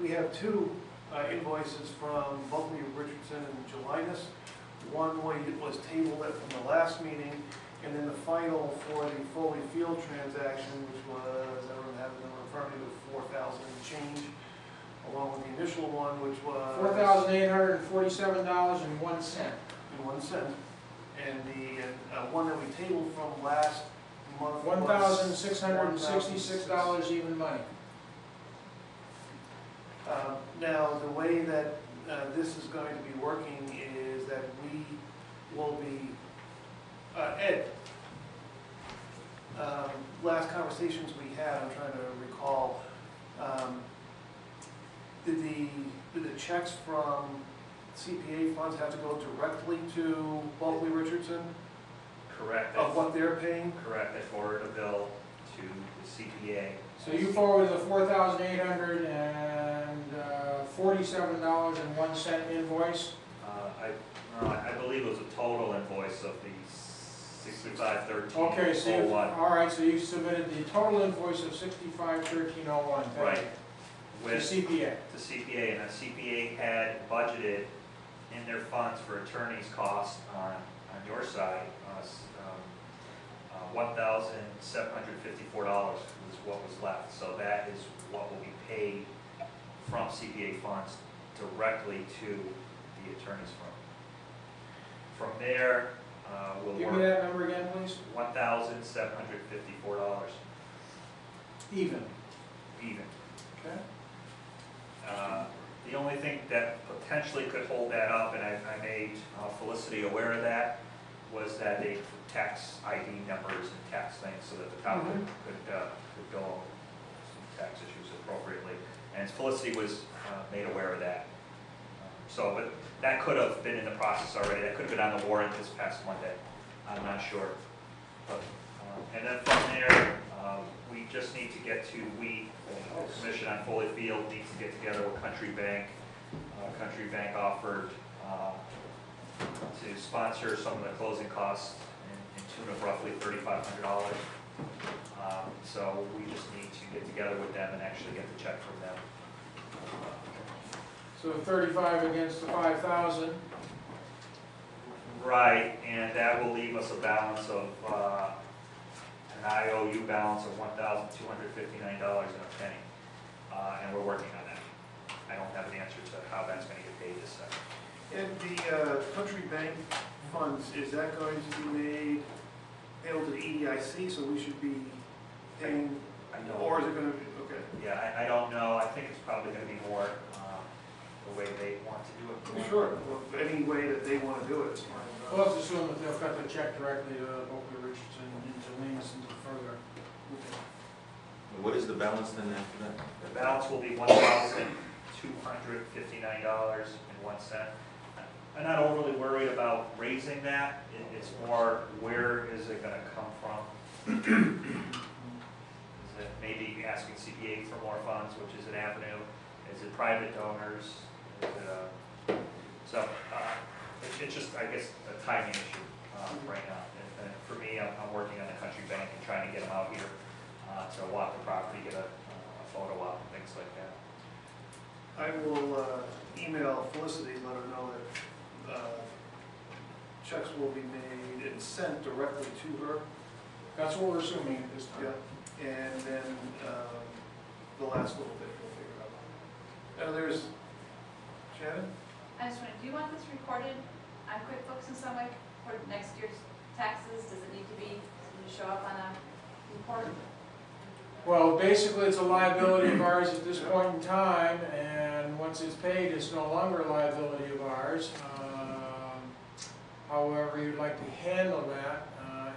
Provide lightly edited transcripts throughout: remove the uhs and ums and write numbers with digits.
We have two invoices from Buckley, Richardson, and Gelinas. One was tabled from the last meeting, and then the final for the Foley Field transaction, which was, I don't have the number in front of me, was 4,000 and change, along with the initial one, which was $4,847.01. and 1 cent. And the one that we tabled from last month was $1,666 even money. Now, the way that this is going to be working is that we will be, Ed, last conversations we had, I'm trying to recall, did the checks from CPA funds have to go directly to Buckley Richardson? Correct. Of what they're paying? Correct. I forwarded a bill to the CPA. So you forwarded the $4,847.01 invoice? I believe it was a total invoice of the 6513. Okay, so all right, so you submitted the total invoice of 6513.01. Right. To CPA. To CPA, and the CPA had budgeted in their funds for attorney's costs on your side, $1,754 was what was left. So that is what will be paid from CPA funds directly to the attorney's firm. From there, we'll Give work. me that number again, please. $1,754. Even. Even. Okay. The only thing that potentially could hold that up, and I made Felicity aware of that, was that they tax ID numbers and tax things so that the town could bill some tax issues appropriately. And Felicity was made aware of that. But that could have been in the process already. That could have been on the warrant this past Monday. I'm not sure. But, and then from there, we just need to get to, the Commission on Foley Field needs to get together with Country Bank. Country Bank offered to sponsor some of the closing costs in tune of roughly $3,500. So we just need to get together with them and actually get the check from them. So 35 against the 5,000. Right, and that will leave us a balance of an IOU balance of $1,259.01, and we're working on that. I don't have an answer to how that's going to get paid this second. And the Country Bank funds, is that going to be made payable to the EDIC, so we should be paying, or is it going to be, okay? Yeah, I don't know. I think it's probably going to be more the way they want to do it. Sure, well, any way that they want to do it, it's fine. Well, let's assume that they'll cut the check directly to Buckley Richardson and to Lemus and further. Okay. What is the balance then after that? The balance will be $1,259.01. I'm not overly worried about raising that. It's more, where is it going to come from? Is it maybe asking CPA for more funds, which is an avenue? Is it private donors? Is it, it's just, I guess, a timing issue right now. And for me, I'm working on the Country Bank and trying to get them out here to walk the property, get a photo op, and things like that. I will email Felicity, let her know that checks will be made and sent directly to her. That's what we're assuming at this time. Yeah, and then the last little bit we'll figure out. Now there's Shannon. I just wondered, do you want this recorded on QuickBooks in some way for next year's taxes? Does it need to be show up on a report? Well, basically, it's a liability of ours at this point in time, and once it's paid, it's no longer a liability of ours. However you'd like to handle that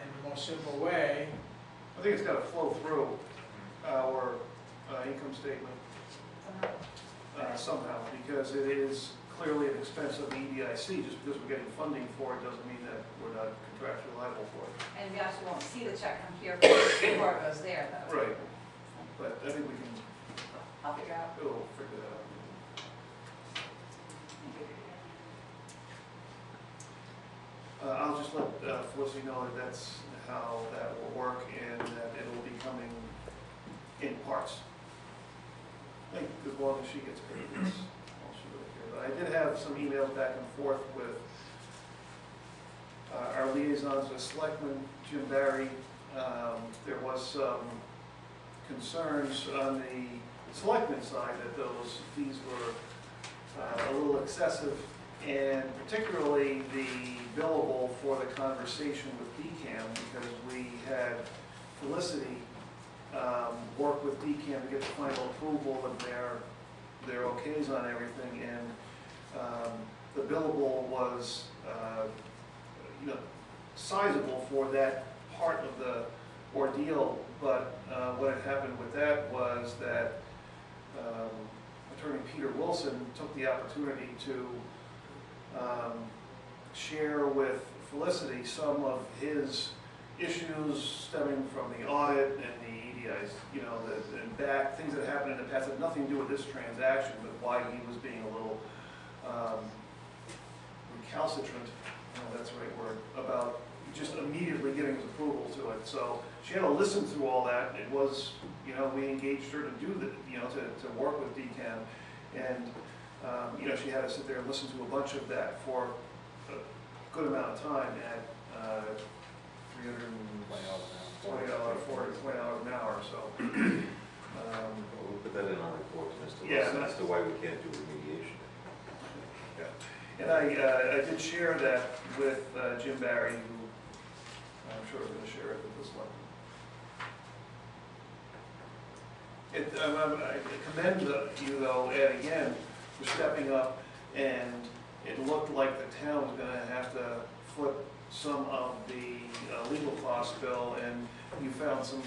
in the most simple way. I think it's got to flow through our income statement somehow, because it is clearly an expense of the EDIC. Just because we're getting funding for it doesn't mean that we're not contractually liable for it. And we actually won't see the check from here before it goes there, though. Right. But I think we can. I'll figure out. We'll figure that out. I'll just let Felicity know that that's how that will work, and that it will be coming in parts. I think as long as she gets paid, that's all she really cares. But I did have some emails back and forth with our liaisons with Selectman Jim Barry. There was some concerns on the Selectman side that those fees were a little excessive, and particularly the billable for the conversation with DCAM, because we had Felicity work with DCAM to get the final approval and their okays on everything, and the billable was sizable for that part of the ordeal, but what had happened with that was that Attorney Peter Wilson took the opportunity to share with Felicity some of his issues stemming from the audit and the EDIC, and back, things that happened in the past had nothing to do with this transaction, but why he was being a little recalcitrant, that's the right word, about just immediately giving his approval to it. So she had to listen through all that. It was, we engaged her to do the, to work with DCAM, and she had to sit there and listen to a bunch of that for a good amount of time at $320 an hour. So We'll put that in our report, Mr. Wilson, as to why we can't do remediation. And I did share that with Jim Barry, who I'm sure is going to share it with this one. I commend you, though, Ed, again, for stepping up, and it looked like the town was going to have to foot some of the legal costs, Bill, and you found some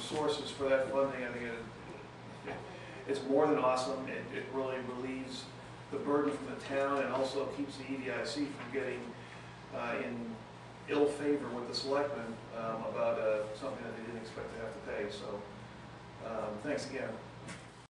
sources for that funding. I think it's more than awesome. It really relieves the burden from the town, and also keeps the EDIC from getting in ill favor with the selectmen about something that they didn't expect to have to pay. So thanks again.